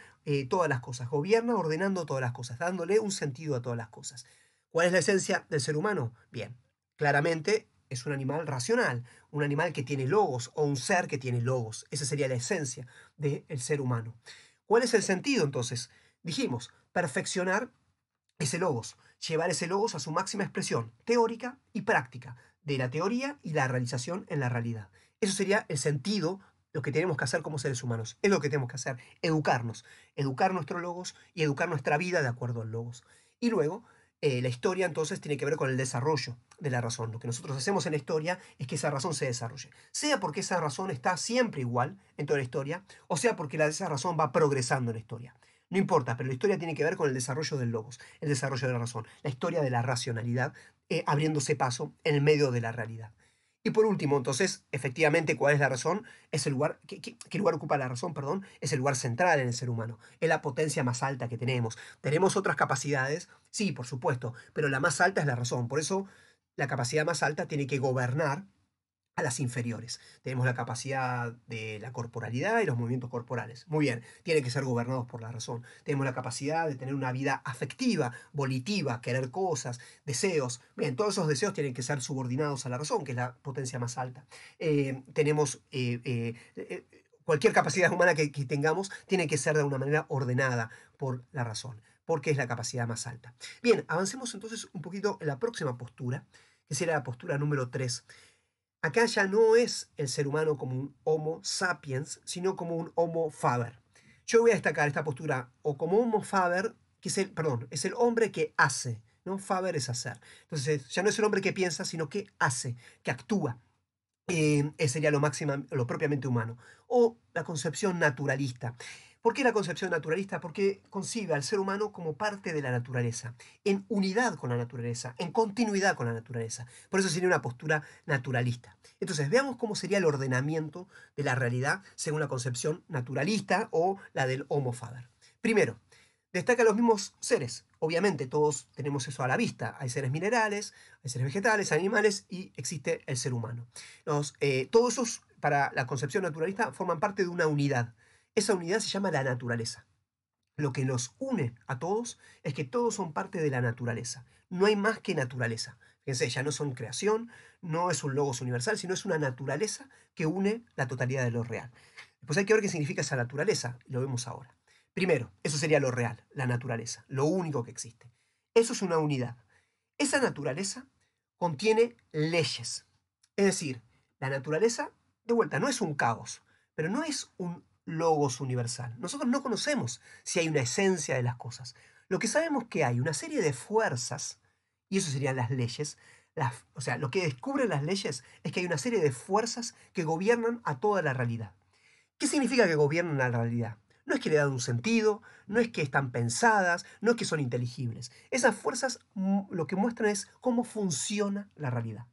todas las cosas, gobierna ordenando todas las cosas, dándole un sentido a todas las cosas. ¿Cuál es la esencia del ser humano? Bien, claramente es un animal racional, un animal que tiene logos o un ser que tiene logos. Esa sería la esencia del ser humano. ¿Cuál es el sentido entonces? Dijimos, perfeccionar ese logos, llevar ese logos a su máxima expresión teórica y práctica, de la teoría y la realización en la realidad. Eso sería el sentido, lo que tenemos que hacer como seres humanos. Es lo que tenemos que hacer, educarnos, educar nuestro logos y educar nuestra vida de acuerdo al logos. Y luego, la historia entonces tiene que ver con el desarrollo de la razón. Lo que nosotros hacemos en la historia es que esa razón se desarrolle. Sea porque esa razón está siempre igual en toda la historia, o sea porque esa razón va progresando en la historia. No importa, pero la historia tiene que ver con el desarrollo del logos, el desarrollo de la razón, la historia de la racionalidad abriéndose paso en el medio de la realidad. Y por último, entonces, efectivamente, ¿cuál es la razón? Es el lugar, ¿qué lugar ocupa la razón? Perdón, es el lugar central en el ser humano. Es la potencia más alta que tenemos. ¿Tenemos otras capacidades? Sí, por supuesto, pero la más alta es la razón. Por eso, la capacidad más alta tiene que gobernar a las inferiores. Tenemos la capacidad de la corporalidad y los movimientos corporales. Muy bien, tienen que ser gobernados por la razón. Tenemos la capacidad de tener una vida afectiva, volitiva, querer cosas, deseos. Bien, todos esos deseos tienen que ser subordinados a la razón, que es la potencia más alta. Tenemos cualquier capacidad humana que tengamos, tiene que ser de una manera ordenada por la razón, porque es la capacidad más alta. Bien, avancemos entonces un poquito en la próxima postura, que será la postura número 3. Acá ya no es el ser humano como un Homo sapiens, sino como un Homo faber. Yo voy a destacar esta postura o como Homo faber, que es es el hombre que hace, ¿no? Faber es hacer. Entonces, ya no es el hombre que piensa, sino que hace, que actúa. Sería lo propiamente humano. O la concepción naturalista. ¿Por qué la concepción naturalista? Porque concibe al ser humano como parte de la naturaleza, en unidad con la naturaleza, en continuidad con la naturaleza. Por eso sería una postura naturalista. Entonces, veamos cómo sería el ordenamiento de la realidad según la concepción naturalista o la del Homo faber. Primero, destaca los mismos seres. Obviamente todos tenemos eso a la vista. Hay seres minerales, hay seres vegetales, animales y existe el ser humano. Todos esos, para la concepción naturalista, forman parte de una unidad. Esa unidad se llama la naturaleza. Lo que nos une a todos es que todos son parte de la naturaleza. No hay más que naturaleza. Fíjense, ya no son creación, no es un logos universal, sino es una naturaleza que une la totalidad de lo real. Después hay que ver qué significa esa naturaleza, lo vemos ahora. Primero, eso sería lo real, la naturaleza, lo único que existe. Eso es una unidad. Esa naturaleza contiene leyes. Es decir, la naturaleza, de vuelta, no es un caos, pero no es un logos universal. Nosotros no conocemos si hay una esencia de las cosas. Lo que sabemos es que hay una serie de fuerzas, y eso serían las leyes. O sea, lo que descubren las leyes es que hay una serie de fuerzas que gobiernan a toda la realidad. ¿Qué significa que gobiernan la realidad? No es que le dan un sentido, no es que están pensadas, no es que son inteligibles. Esas fuerzas lo que muestran es cómo funciona la realidad.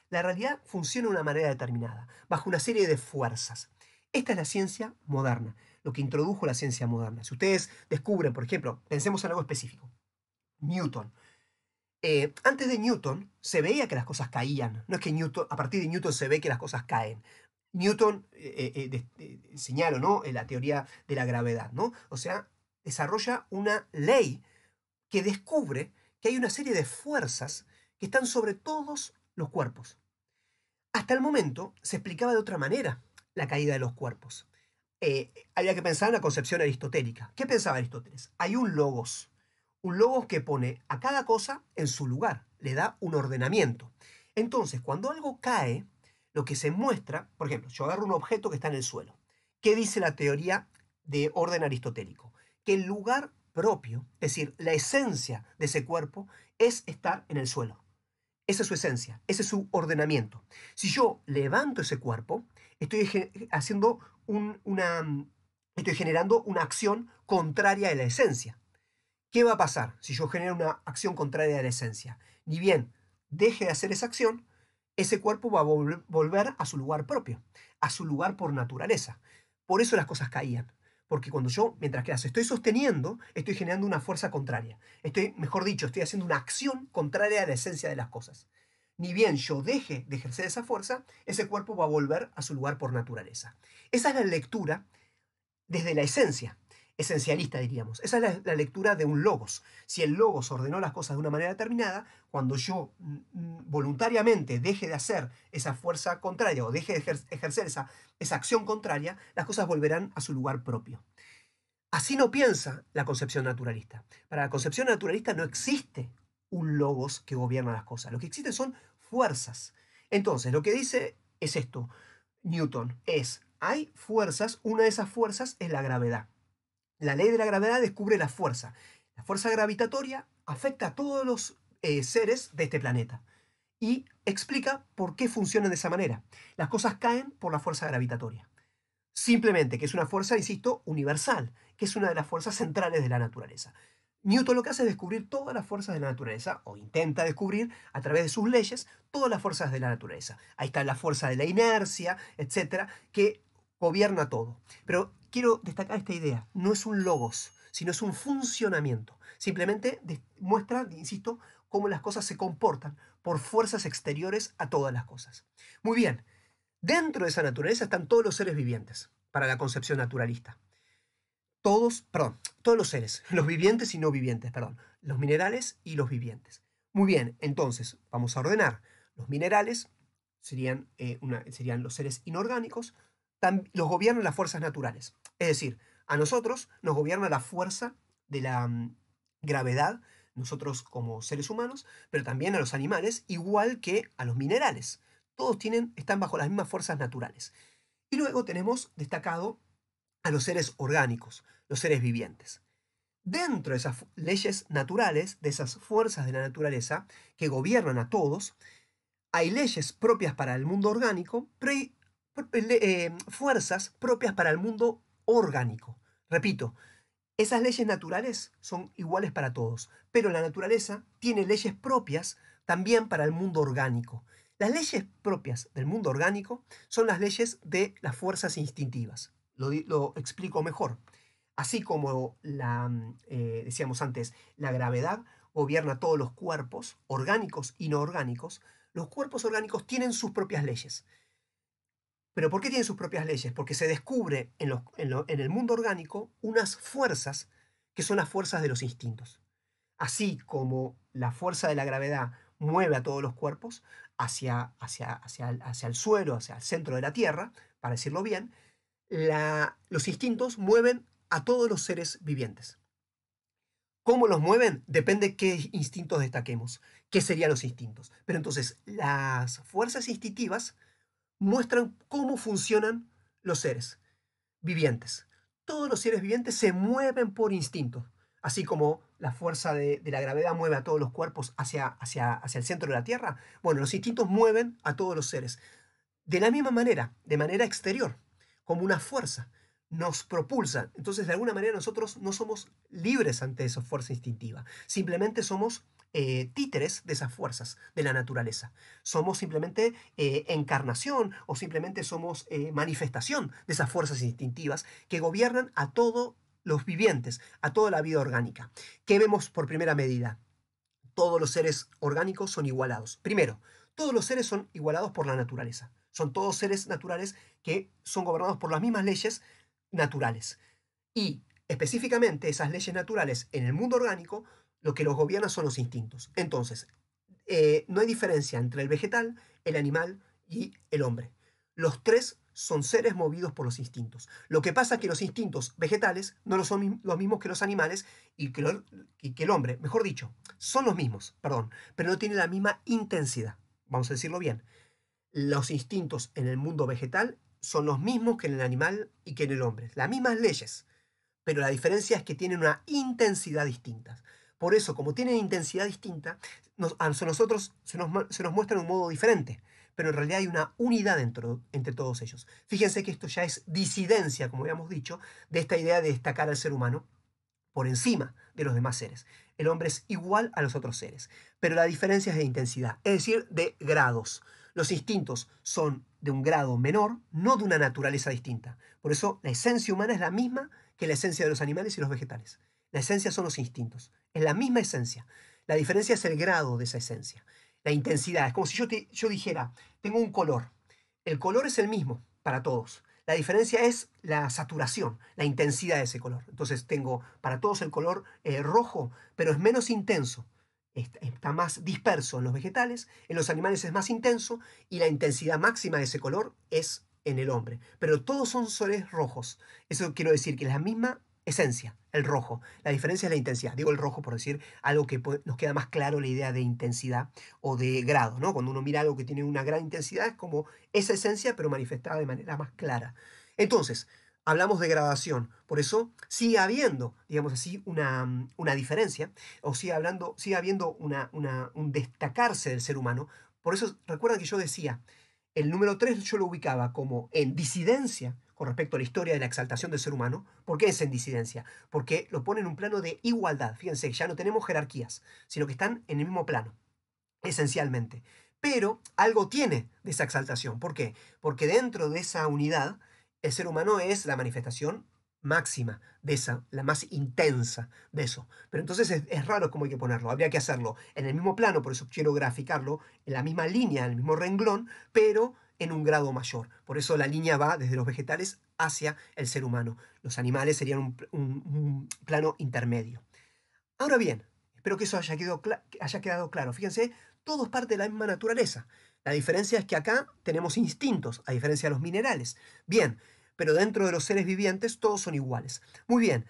La realidad funciona de una manera determinada, bajo una serie de fuerzas. Esta es la ciencia moderna, lo que introdujo la ciencia moderna. Si ustedes descubren, por ejemplo, pensemos en algo específico, Newton. Antes de Newton se veía que las cosas caían. No es que Newton, a partir de Newton se ve que las cosas caen. Newton señala, ¿no? La teoría de la gravedad, ¿no? O sea, desarrolla una ley que descubre que hay una serie de fuerzas que están sobre todos los cuerpos. Hasta el momento se explicaba de otra manera la caída de los cuerpos. Había que pensar en la concepción aristotélica. ¿Qué pensaba Aristóteles? Hay un logos que pone a cada cosa en su lugar, le da un ordenamiento. Entonces, cuando algo cae, lo que se muestra, por ejemplo, yo agarro un objeto que está en el suelo. ¿Qué dice la teoría de orden aristotélico? Que el lugar propio, es decir, la esencia de ese cuerpo, es estar en el suelo. Esa es su esencia, ese es su ordenamiento. Si yo levanto ese cuerpo, estoy haciendo estoy generando una acción contraria a la esencia. ¿Qué va a pasar si yo genero una acción contraria a la esencia? Ni bien deje de hacer esa acción, ese cuerpo va a volver a su lugar propio, a su lugar por naturaleza. Por eso las cosas caían. Porque cuando yo, mientras que las estoy sosteniendo, estoy generando una fuerza contraria. Mejor dicho, estoy haciendo una acción contraria a la esencia de las cosas. Ni bien yo deje de ejercer esa fuerza, ese cuerpo va a volver a su lugar por naturaleza. Esa es la lectura desde la esencia, esencialista diríamos. Esa es la lectura de un logos. Si el logos ordenó las cosas de una manera determinada, cuando yo voluntariamente deje de hacer esa fuerza contraria o deje de ejercer esa acción contraria, las cosas volverán a su lugar propio. Así no piensa la concepción naturalista. Para la concepción naturalista no existe un logos que gobierna las cosas. Lo que existen son fuerzas. Entonces, lo que dice es esto. Newton hay fuerzas, una de esas fuerzas es la gravedad. La ley de la gravedad descubre la fuerza. La fuerza gravitatoria afecta a todos los seres de este planeta y explica por qué funcionan de esa manera. Las cosas caen por la fuerza gravitatoria. Simplemente que es una fuerza, insisto, universal, que es una de las fuerzas centrales de la naturaleza. Newton lo que hace es descubrir todas las fuerzas de la naturaleza, o intenta descubrir a través de sus leyes todas las fuerzas de la naturaleza. Ahí está la fuerza de la inercia, etcétera, que gobierna todo. Pero quiero destacar esta idea: no es un logos, sino es un funcionamiento. Simplemente muestra, insisto, cómo las cosas se comportan por fuerzas exteriores a todas las cosas. Muy bien, dentro de esa naturaleza están todos los seres vivientes, para la concepción naturalista. Todos los seres, los vivientes y no vivientes, perdón, los minerales y los vivientes. Muy bien, entonces vamos a ordenar. Los minerales serían los seres inorgánicos, los gobiernan las fuerzas naturales. Es decir, a nosotros nos gobierna la fuerza de la gravedad, nosotros como seres humanos, pero también a los animales, igual que a los minerales. Todos están bajo las mismas fuerzas naturales. Y luego tenemos destacado a los seres orgánicos, los seres vivientes. Dentro de esas leyes naturales, de esas fuerzas de la naturaleza que gobiernan a todos, hay leyes propias para el mundo orgánico, pero hay fuerzas propias para el mundo orgánico. Repito, esas leyes naturales son iguales para todos, pero la naturaleza tiene leyes propias también para el mundo orgánico. Las leyes propias del mundo orgánico son las leyes de las fuerzas instintivas. Lo explico mejor. Así como decíamos antes, la gravedad gobierna todos los cuerpos, orgánicos y no orgánicos, los cuerpos orgánicos tienen sus propias leyes. ¿Pero por qué tienen sus propias leyes? Porque se descubre en el mundo orgánico unas fuerzas que son las fuerzas de los instintos. Así como la fuerza de la gravedad mueve a todos los cuerpos hacia el suelo, hacia el centro de la Tierra, para decirlo bien, los instintos mueven a todos los seres vivientes. ¿Cómo los mueven? Depende qué instintos destaquemos. ¿Qué serían los instintos? Pero entonces, las fuerzas instintivas muestran cómo funcionan los seres vivientes. Todos los seres vivientes se mueven por instinto, así como la fuerza de la gravedad mueve a todos los cuerpos hacia el centro de la Tierra. Bueno, los instintos mueven a todos los seres de la misma manera, de manera exterior, como una fuerza. nos propulsan. Entonces, de alguna manera, nosotros no somos libres ante esa fuerza instintiva. Simplemente somos títeres de esas fuerzas de la naturaleza. Somos simplemente encarnación o simplemente somos manifestación de esas fuerzas instintivas que gobiernan a todos los vivientes, a toda la vida orgánica. ¿Qué vemos por primera medida? Todos los seres orgánicos son igualados. Primero, todos los seres son igualados por la naturaleza. Son todos seres naturales que son gobernados por las mismas leyes naturales. Y específicamente esas leyes naturales en el mundo orgánico, lo que los gobierna son los instintos. Entonces, no hay diferencia entre el vegetal, el animal y el hombre. Los tres son seres movidos por los instintos. Lo que pasa es que los instintos vegetales no son los mismos que los animales y que el hombre, mejor dicho, son los mismos, perdón, pero no tienen la misma intensidad. Vamos a decirlo bien. Los instintos en el mundo vegetal son los mismos que en el animal y que en el hombre. Las mismas leyes, pero la diferencia es que tienen una intensidad distinta. Por eso, como tienen intensidad distinta, a nosotros se nos muestra de un modo diferente, pero en realidad hay una unidad entre todos ellos. Fíjense que esto ya es disidencia, como habíamos dicho, de esta idea de destacar al ser humano por encima de los demás seres. El hombre es igual a los otros seres, pero la diferencia es de intensidad, es decir, de grados. Los instintos son de un grado menor, no de una naturaleza distinta. Por eso la esencia humana es la misma que la esencia de los animales y los vegetales. La esencia son los instintos, es la misma esencia. La diferencia es el grado de esa esencia. La intensidad, es como si yo dijera, tengo un color. El color es el mismo para todos. La diferencia es la saturación, la intensidad de ese color. Entonces tengo para todos el color rojo, pero es menos intenso. Está más disperso en los vegetales, en los animales es más intenso y la intensidad máxima de ese color es en el hombre. Pero todos son soles rojos. Eso quiero decir que es la misma esencia, el rojo. La diferencia es la intensidad. Digo el rojo por decir algo que nos queda más claro la idea de intensidad o de grado, ¿no? Cuando uno mira algo que tiene una gran intensidad es como esa esencia, pero manifestada de manera más clara. Entonces, hablamos de gradación. Por eso sigue habiendo, digamos así, una diferencia, o sigue habiendo un destacarse del ser humano. Por eso, recuerdan que yo decía, el número 3 yo lo ubicaba como en disidencia con respecto a la historia de la exaltación del ser humano. ¿Por qué es en disidencia? Porque lo pone en un plano de igualdad. Fíjense, ya no tenemos jerarquías, sino que están en el mismo plano, esencialmente. Pero algo tiene de esa exaltación. ¿Por qué? Porque dentro de esa unidad, el ser humano es la manifestación máxima de esa, la más intensa de eso. Pero entonces es raro cómo hay que ponerlo. Habría que hacerlo en el mismo plano, por eso quiero graficarlo en la misma línea, en el mismo renglón, pero en un grado mayor. Por eso la línea va desde los vegetales hacia el ser humano. Los animales serían un plano intermedio. Ahora bien, espero que eso haya quedado claro. Fíjense, todo es parte de la misma naturaleza. La diferencia es que acá tenemos instintos, a diferencia de los minerales. Bien, pero dentro de los seres vivientes todos son iguales. Muy bien,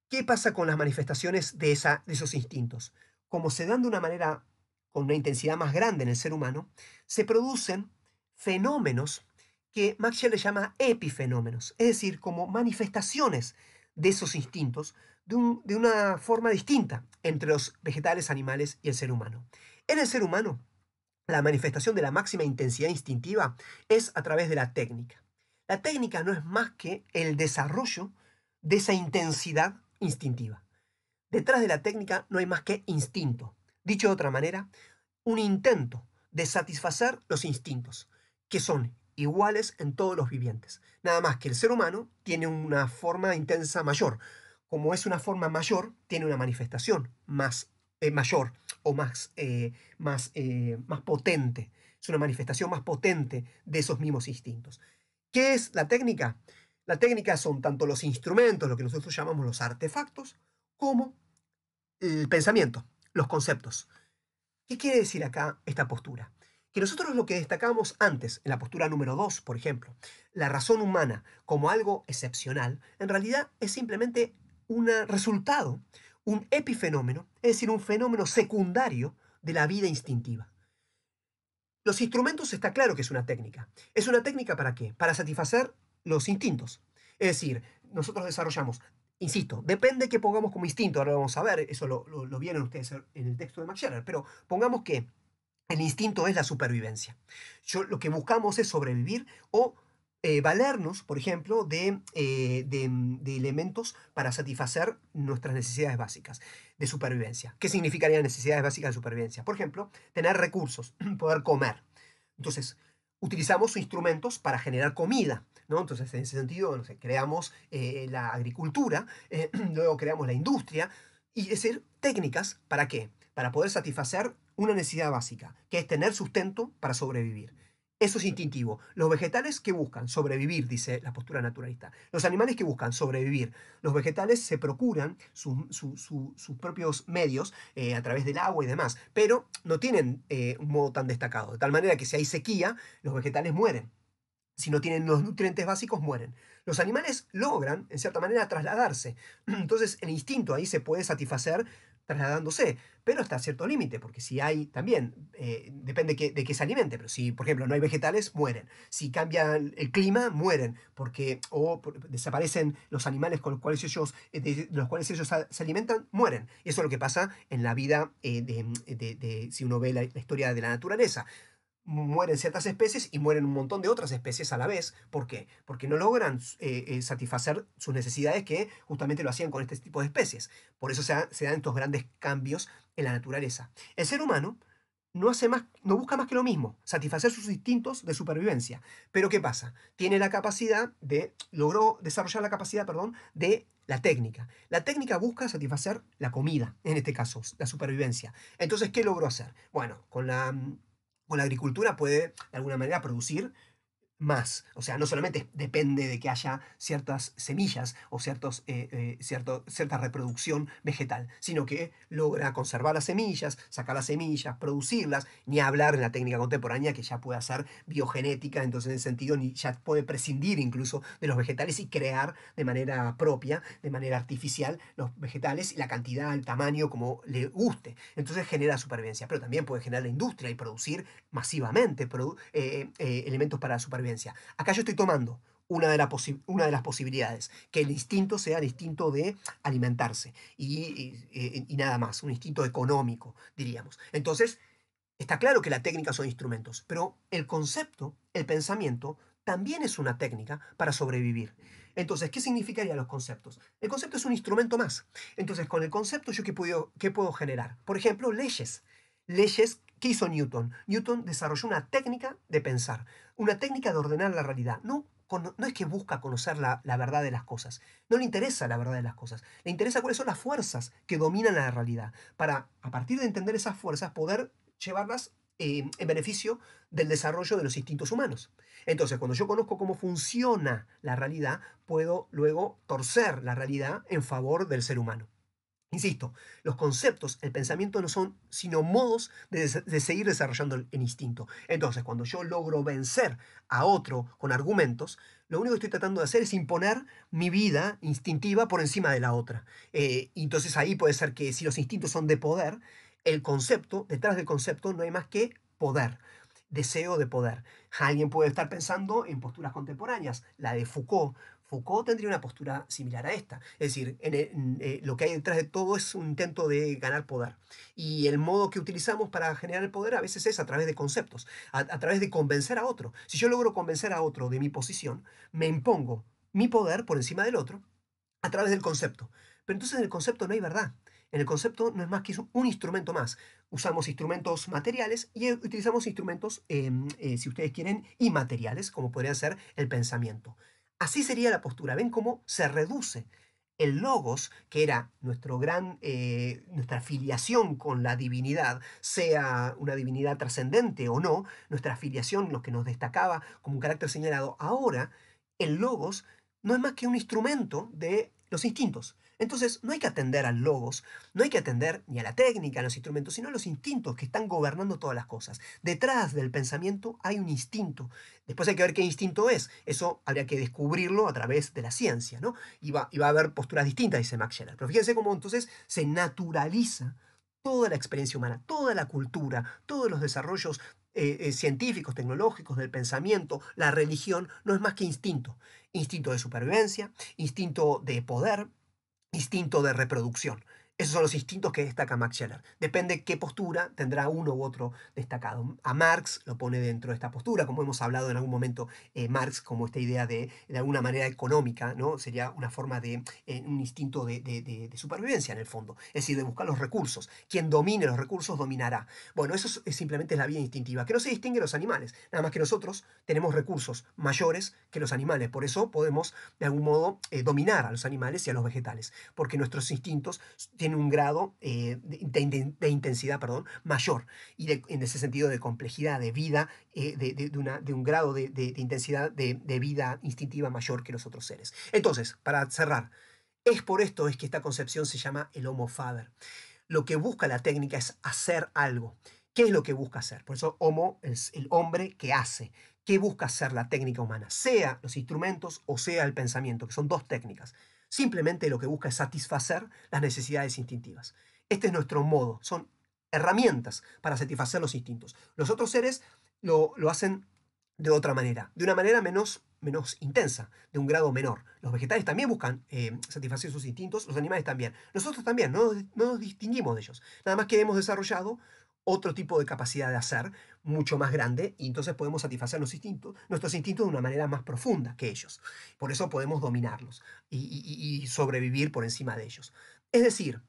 ¿qué pasa con las manifestaciones de esos instintos? Como se dan de una manera con una intensidad más grande en el ser humano, se producen fenómenos que Maxwell le llama epifenómenos, es decir, como manifestaciones de esos instintos de una forma distinta entre los vegetales, animales y el ser humano. En el ser humano, la manifestación de la máxima intensidad instintiva es a través de la técnica. La técnica no es más que el desarrollo de esa intensidad instintiva. Detrás de la técnica no hay más que instinto. Dicho de otra manera, un intento de satisfacer los instintos, que son iguales en todos los vivientes. Nada más que el ser humano tiene una forma intensa mayor. Como es una forma mayor, tiene una manifestación más mayor o más potente. Es una manifestación más potente de esos mismos instintos. ¿Qué es la técnica? La técnica son tanto los instrumentos, lo que nosotros llamamos los artefactos, como el pensamiento, los conceptos. ¿Qué quiere decir acá esta postura? Que nosotros lo que destacábamos antes, en la postura número 2, por ejemplo, la razón humana como algo excepcional, en realidad es simplemente un resultado, un epifenómeno, es decir, un fenómeno secundario de la vida instintiva. Los instrumentos está claro que es una técnica. ¿Es una técnica para qué? Para satisfacer los instintos. Es decir, nosotros desarrollamos, insisto, depende que pongamos como instinto, ahora vamos a ver, eso lo vieron ustedes en el texto de Max Scherer, pero pongamos que el instinto es la supervivencia. Lo que buscamos es sobrevivir o valernos, por ejemplo, de elementos para satisfacer nuestras necesidades básicas de supervivencia. ¿Qué significarían necesidades básicas de supervivencia? Por ejemplo, tener recursos, poder comer. Entonces, utilizamos instrumentos para generar comida, ¿no? Entonces, en ese sentido, no sé, creamos la agricultura, luego creamos la industria, y es decir, técnicas, ¿para qué? Para poder satisfacer una necesidad básica, que es tener sustento para sobrevivir. Eso es instintivo. Los vegetales que buscan sobrevivir, dice la postura naturalista. Los animales que buscan sobrevivir. Los vegetales se procuran sus propios medios a través del agua y demás, pero no tienen un modo tan destacado. De tal manera que si hay sequía, los vegetales mueren. Si no tienen los nutrientes básicos, mueren. Los animales logran, en cierta manera, trasladarse. Entonces, el instinto ahí se puede satisfacer trasladándose, pero hasta cierto límite, porque si hay también, depende de qué se alimente, pero si, por ejemplo, no hay vegetales, mueren. Si cambia el clima, mueren, porque desaparecen los animales con los cuales ellos, de los cuales ellos se alimentan, mueren. Y eso es lo que pasa en la vida, si uno ve la historia de la naturaleza. Mueren ciertas especies y mueren un montón de otras especies a la vez. ¿Por qué? Porque no logran satisfacer sus necesidades que justamente lo hacían con este tipo de especies. Por eso se dan estos grandes cambios en la naturaleza. El ser humano no busca más que lo mismo, satisfacer sus instintos de supervivencia. Pero ¿qué pasa? Logró desarrollar la capacidad, perdón, de la técnica. La técnica busca satisfacer la comida, en este caso, la supervivencia. Entonces, ¿qué logró hacer? Bueno, con la agricultura puede, de alguna manera, producir más. O sea, no solamente depende de que haya ciertas semillas o cierta reproducción vegetal, sino que logra conservar las semillas, sacar las semillas, producirlas, ni hablar en la técnica contemporánea que ya puede hacer biogenética, entonces en ese sentido ya puede prescindir incluso de los vegetales y crear de manera propia, de manera artificial, los vegetales y la cantidad, el tamaño, como le guste. Entonces genera supervivencia, pero también puede generar la industria y producir masivamente elementos para la supervivencia. Acá yo estoy tomando una de las posibilidades, que el instinto sea el instinto de alimentarse y nada más, un instinto económico, diríamos. Entonces, está claro que la técnica son instrumentos, pero el concepto, el pensamiento, también es una técnica para sobrevivir. Entonces, ¿qué significarían los conceptos? El concepto es un instrumento más. Entonces, con el concepto, ¿yo qué puedo generar? Por ejemplo, leyes. Leyes, ¿qué hizo Newton? Newton desarrolló una técnica de pensar, una técnica de ordenar la realidad. No es que busca conocer la verdad de las cosas, no le interesa la verdad de las cosas, le interesa cuáles son las fuerzas que dominan la realidad, para, a partir de entender esas fuerzas, poder llevarlas en beneficio del desarrollo de los instintos humanos. Entonces, cuando yo conozco cómo funciona la realidad, puedo luego torcer la realidad en favor del ser humano. Insisto, los conceptos, el pensamiento no son sino modos de seguir desarrollando el instinto. Entonces, cuando yo logro vencer a otro con argumentos, lo único que estoy tratando de hacer es imponer mi vida instintiva por encima de la otra. Entonces ahí puede ser que si los instintos son de poder, el concepto, detrás del concepto no hay más que poder. Deseo de poder. Alguien puede estar pensando en posturas contemporáneas, la de Foucault. Foucault tendría una postura similar a esta. Es decir, lo que hay detrás de todo es un intento de ganar poder. Y el modo que utilizamos para generar el poder a veces es a través de conceptos, a través de convencer a otro. Si yo logro convencer a otro de mi posición, me impongo mi poder por encima del otro a través del concepto. Pero entonces en el concepto no hay verdad. En el concepto no es más que un instrumento más. Usamos instrumentos materiales y utilizamos instrumentos, si ustedes quieren, inmateriales, como podría ser el pensamiento. Así sería la postura. ¿Ven cómo se reduce el logos, que era nuestra filiación con la divinidad, sea una divinidad trascendente o no, nuestra filiación, lo que nos destacaba como un carácter señalado? Ahora, el logos no es más que un instrumento de los instintos. Entonces, no hay que atender al logos, no hay que atender ni a la técnica, a los instrumentos, sino a los instintos que están gobernando todas las cosas. Detrás del pensamiento hay un instinto. Después hay que ver qué instinto es. Eso habría que descubrirlo a través de la ciencia, ¿no? Y va a haber posturas distintas, dice Max Scheler. Pero fíjense cómo entonces se naturaliza toda la experiencia humana, toda la cultura, todos los desarrollos científicos, tecnológicos, del pensamiento, la religión, no es más que instinto. Instinto de supervivencia, instinto de poder, instinto de reproducción. Esos son los instintos que destaca Max Scheler. Depende qué postura tendrá uno u otro destacado. A Marx lo pone dentro de esta postura, como hemos hablado en algún momento, Marx como esta idea de alguna manera económica, ¿no? Sería una forma de un instinto de supervivencia en el fondo, es decir, de buscar los recursos. Quien domine los recursos dominará. Bueno, eso es simplemente la vía instintiva, que no se distingue de los animales, nada más que nosotros tenemos recursos mayores que los animales, por eso podemos de algún modo dominar a los animales y a los vegetales, porque nuestros instintos tiene un grado de intensidad, perdón, mayor y en ese sentido de complejidad, de vida, de un grado de intensidad de vida instintiva mayor que los otros seres. Entonces, para cerrar, es por esto es que esta concepción se llama el Homo Faber. Lo que busca la técnica es hacer algo. ¿Qué es lo que busca hacer? Por eso Homo es el hombre que hace. ¿Qué busca hacer la técnica humana? Sea los instrumentos o sea el pensamiento, que son dos técnicas. Simplemente lo que busca es satisfacer las necesidades instintivas. Este es nuestro modo, son herramientas para satisfacer los instintos. Los otros seres lo hacen de otra manera, de una manera menos intensa, de un grado menor. Los vegetales también buscan satisfacer sus instintos, los animales también. Nosotros también, no nos distinguimos de ellos. Nada más que hemos desarrollado otro tipo de capacidad de hacer, mucho más grande, y entonces podemos satisfacer nuestros instintos de una manera más profunda que ellos. Por eso podemos dominarlos y sobrevivir por encima de ellos. Es decir,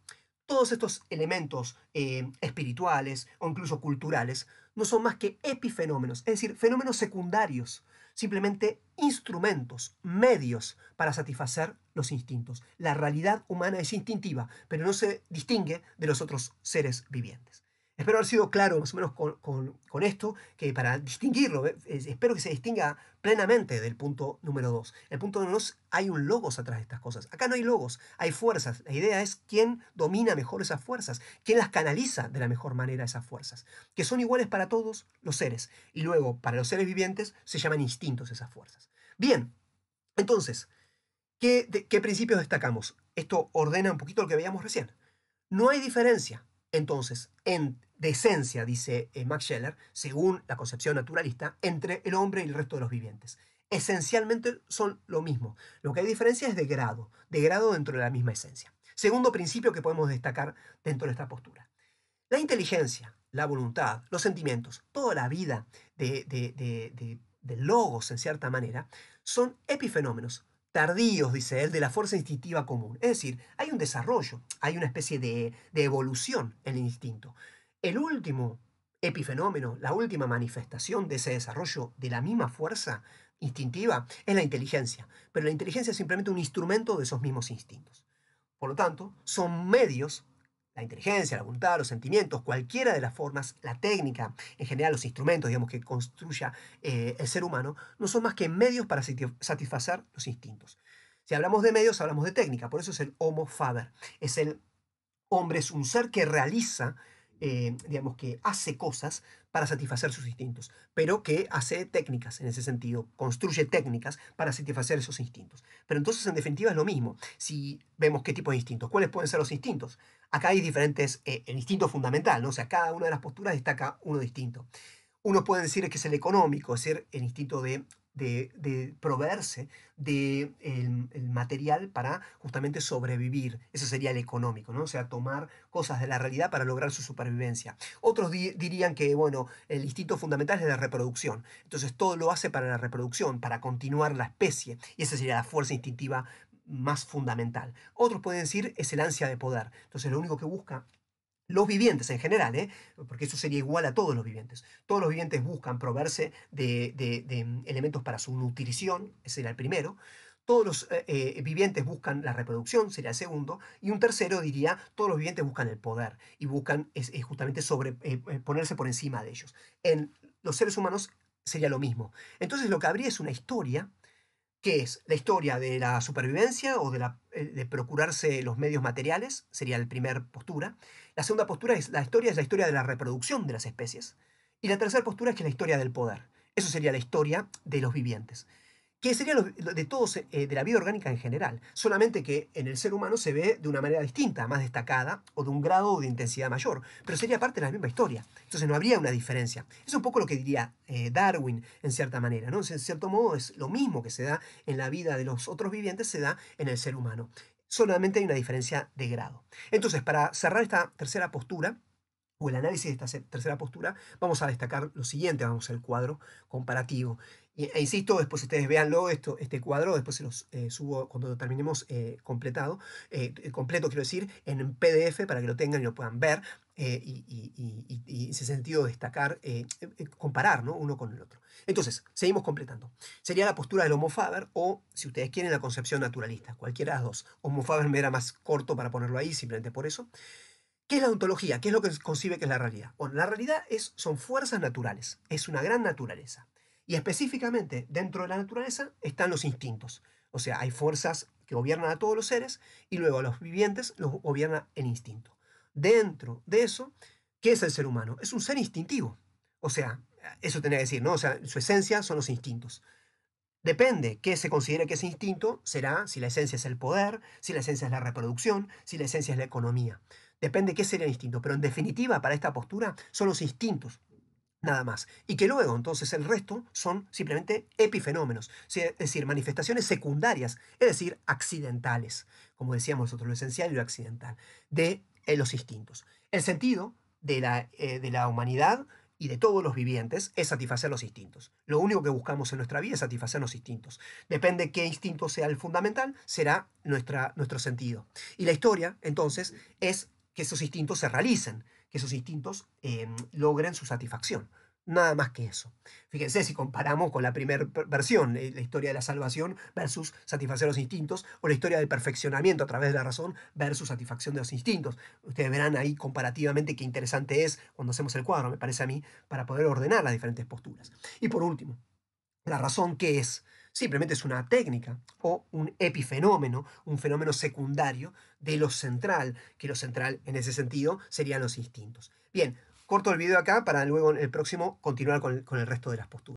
todos estos elementos espirituales o incluso culturales no son más que epifenómenos, es decir, fenómenos secundarios, simplemente instrumentos, medios para satisfacer los instintos. La realidad humana es instintiva, pero no se distingue de los otros seres vivientes. Espero haber sido claro más o menos con esto, que para distinguirlo, espero que se distinga plenamente del punto número 2. El punto número 2, hay un logos atrás de estas cosas. Acá no hay logos, hay fuerzas. La idea es quién domina mejor esas fuerzas, quién las canaliza de la mejor manera esas fuerzas, que son iguales para todos los seres. Y luego, para los seres vivientes, se llaman instintos esas fuerzas. Bien, entonces, ¿qué principios destacamos? Esto ordena un poquito lo que veíamos recién. No hay diferencia, entonces, de esencia, dice Max Scheler, según la concepción naturalista, entre el hombre y el resto de los vivientes. Esencialmente son lo mismo. Lo que hay diferencia es de grado dentro de la misma esencia. Segundo principio que podemos destacar dentro de esta postura. La inteligencia, la voluntad, los sentimientos, toda la vida de logos, en cierta manera, son epifenómenos tardíos, dice él, de la fuerza instintiva común. Es decir, hay un desarrollo, hay una especie de evolución en el instinto. El último epifenómeno, la última manifestación de ese desarrollo de la misma fuerza instintiva es la inteligencia, pero la inteligencia es simplemente un instrumento de esos mismos instintos. Por lo tanto, son medios, la inteligencia, la voluntad, los sentimientos, cualquiera de las formas, la técnica, en general los instrumentos, digamos, que construya el ser humano, no son más que medios para satisfacer los instintos. Si hablamos de medios, hablamos de técnica, por eso es el Homo Faber. Es el hombre, es un ser que realiza, digamos, que hace cosas para satisfacer sus instintos, pero que hace técnicas en ese sentido, construye técnicas para satisfacer esos instintos. Pero entonces, en definitiva, es lo mismo. Si vemos qué tipo de instintos, ¿cuáles pueden ser los instintos? Acá hay diferentes, el instinto fundamental, ¿no? O sea, cada una de las posturas destaca uno distinto. Uno puede decir que es el económico, es decir, el instinto de proveerse del el material para justamente sobrevivir. Eso sería el económico, ¿no? O sea, tomar cosas de la realidad para lograr su supervivencia. Otros dirían que, bueno, el instinto fundamental es de reproducción. Entonces todo lo hace para la reproducción, para continuar la especie. Y esa sería la fuerza instintiva más fundamental. Otros pueden decir es el ansia de poder. Entonces lo único que busca los vivientes en general, porque eso sería igual a todos los vivientes. Todos los vivientes buscan proveerse de elementos para su nutrición, ese sería el primero. Todos los vivientes buscan la reproducción, sería el segundo. Y un tercero diría, todos los vivientes buscan el poder y buscan justamente ponerse por encima de ellos. En los seres humanos sería lo mismo. Entonces lo que habría es una historia que es la historia de la supervivencia o de procurarse los medios materiales, sería la primera postura. La segunda postura es la historia de la reproducción de las especies. Y la tercera postura es que es la historia del poder. Eso sería la historia de los vivientes, que sería de todos, de la vida orgánica en general, solamente que en el ser humano se ve de una manera distinta, más destacada, o de un grado de intensidad mayor, pero sería parte de la misma historia, entonces no habría una diferencia. Es un poco lo que diría Darwin, en cierta manera, ¿no? En cierto modo es lo mismo que se da en la vida de los otros vivientes, se da en el ser humano. Solamente hay una diferencia de grado. Entonces, para cerrar esta tercera postura, o el análisis de esta tercera postura, vamos a destacar lo siguiente, vamos al cuadro comparativo. Insisto, después ustedes véanlo, este cuadro, después se los subo cuando lo terminemos completo, quiero decir, en PDF para que lo tengan y lo puedan ver, y en ese sentido destacar, comparar, ¿no?, uno con el otro. Entonces, seguimos completando. Sería la postura del Homo faber o, si ustedes quieren, la concepción naturalista, cualquiera de las dos. Homo faber me era más corto para ponerlo ahí, simplemente por eso. ¿Qué es la ontología? ¿Qué es lo que concibe que es la realidad? Bueno, la realidad son fuerzas naturales, es una gran naturaleza. Y específicamente dentro de la naturaleza están los instintos. O sea, hay fuerzas que gobiernan a todos los seres y luego a los vivientes los gobierna el instinto. Dentro de eso, ¿qué es el ser humano? Es un ser instintivo. O sea, eso tenía que decir, ¿no? O sea, su esencia son los instintos. Depende qué se considere que es instinto, será si la esencia es el poder, si la esencia es la reproducción, si la esencia es la economía. Depende qué sería el instinto, pero en definitiva para esta postura son los instintos, nada más. Y que luego entonces el resto son simplemente epifenómenos, es decir, manifestaciones secundarias, es decir, accidentales, como decíamos nosotros, lo esencial y lo accidental, de los instintos. El sentido de la humanidad y de todos los vivientes es satisfacer los instintos. Lo único que buscamos en nuestra vida es satisfacer los instintos. Depende qué instinto sea el fundamental, será nuestro sentido. Y la historia, entonces, es que esos instintos se realicen, que esos instintos logren su satisfacción. Nada más que eso. Fíjense si comparamos con la primera versión, la historia de la salvación versus satisfacer los instintos, o la historia del perfeccionamiento a través de la razón versus satisfacción de los instintos. Ustedes verán ahí comparativamente qué interesante es cuando hacemos el cuadro, me parece a mí, para poder ordenar las diferentes posturas. Y por último, la razón, ¿qué es? Simplemente es una técnica o un epifenómeno, un fenómeno secundario de lo central, que lo central en ese sentido serían los instintos. Bien, corto el video acá para luego en el próximo continuar con el resto de las posturas.